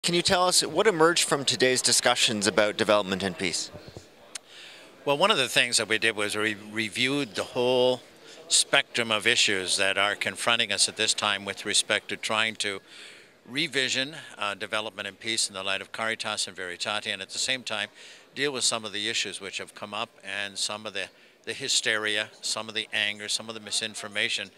Can you tell us what emerged from today's discussions about development and peace? Well, one of the things that we did was we reviewed the whole spectrum of issues that are confronting us at this time with respect to trying to revision development and peace in the light of Caritas and Veritate, and at the same time deal with some of the issues which have come up and some of the hysteria, some of the anger, some of the misinformation,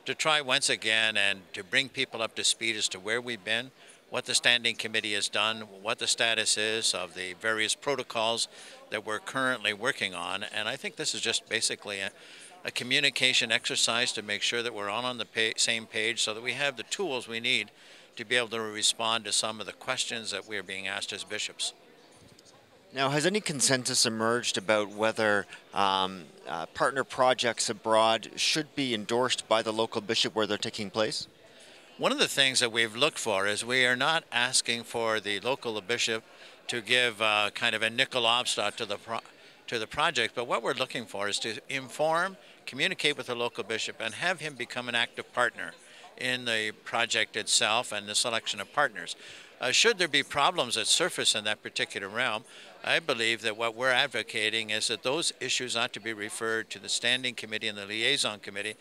to try once again and to bring people up to speed as to where we've been, what the Standing Committee has done, what the status is of the various protocols that we're currently working on. And I think this is just basically a communication exercise to make sure that we're all on the same page so that we have the tools we need to be able to respond to some of the questions that we're being asked as bishops. Now, has any consensus emerged about whether partner projects abroad should be endorsed by the local bishop where they're taking place? One of the things that we've looked for is we are not asking for the local bishop to give kind of a nickel obstat to the project, but what we're looking for is to inform, communicate with the local bishop, and have him become an active partner in the project itself and the selection of partners. Should there be problems that surface in that particular realm, I believe that what we're advocating is that those issues ought to be referred to the Standing Committee and the Liaison Committee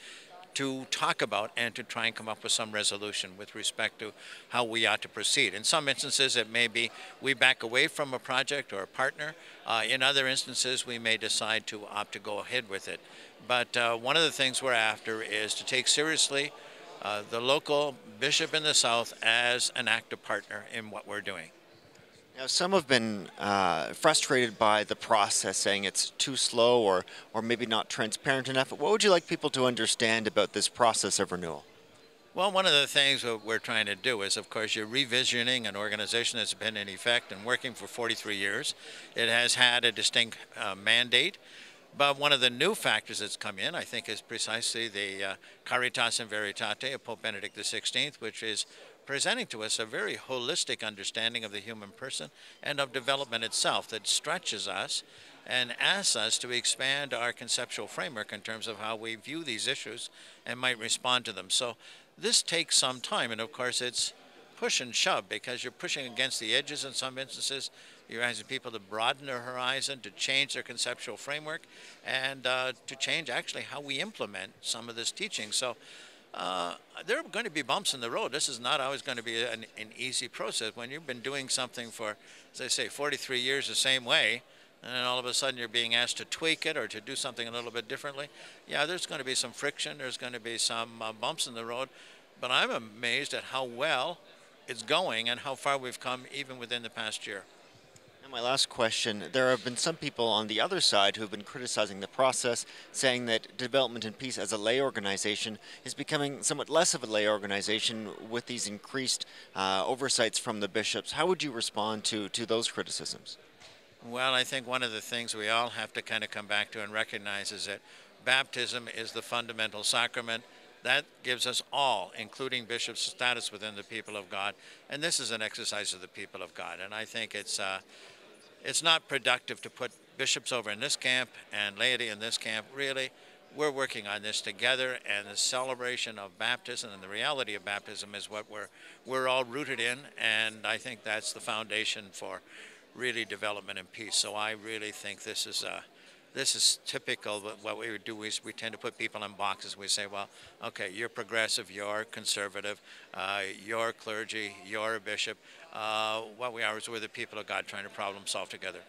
to talk about and to try and come up with some resolution with respect to how we ought to proceed. In some instances, it may be we back away from a project or a partner. In other instances, we may decide to opt to go ahead with it. But one of the things we're after is to take seriously the local bishop in the South as an active partner in what we're doing. Now, some have been frustrated by the process, saying it's too slow or maybe not transparent enough. What would you like people to understand about this process of renewal? Well, one of the things that we're trying to do is, of course, you're revisioning an organization that's been in effect and working for 43 years. It has had a distinct mandate. But one of the new factors that's come in, I think, is precisely the Caritas and Veritate of Pope Benedict XVI, which is presenting to us a very holistic understanding of the human person and of development itself that stretches us and asks us to expand our conceptual framework in terms of how we view these issues and might respond to them. So this takes some time, and of course it's push and shove because you're pushing against the edges in some instances. You're asking people to broaden their horizon, to change their conceptual framework, and to change actually how we implement some of this teaching. So there are going to be bumps in the road. This is not always going to be an easy process. When you've been doing something for, as I say, 43 years the same way, and then all of a sudden you're being asked to tweak it or to do something a little bit differently, yeah, there's going to be some friction. There's going to be some bumps in the road. But I'm amazed at how well it's going and how far we've come even within the past year. And my last question, there have been some people on the other side who have been criticizing the process, saying that Development and Peace as a lay organization is becoming somewhat less of a lay organization with these increased oversights from the bishops. How would you respond to those criticisms? Well, I think one of the things we all have to kind of come back to and recognize is that baptism is the fundamental sacrament. That gives us all, including bishops, status within the people of God. And this is an exercise of the people of God. And I think it's not productive to put bishops over in this camp and laity in this camp. Really, we're working on this together, and the celebration of baptism and the reality of baptism is what we're all rooted in. And I think that's the foundation for really development and peace. So I really think this is typical. What we would do is we tend to put people in boxes. We say, well, okay, you're progressive, you're conservative, you're clergy, you're a bishop. What we are is we're the people of God trying to problem solve together.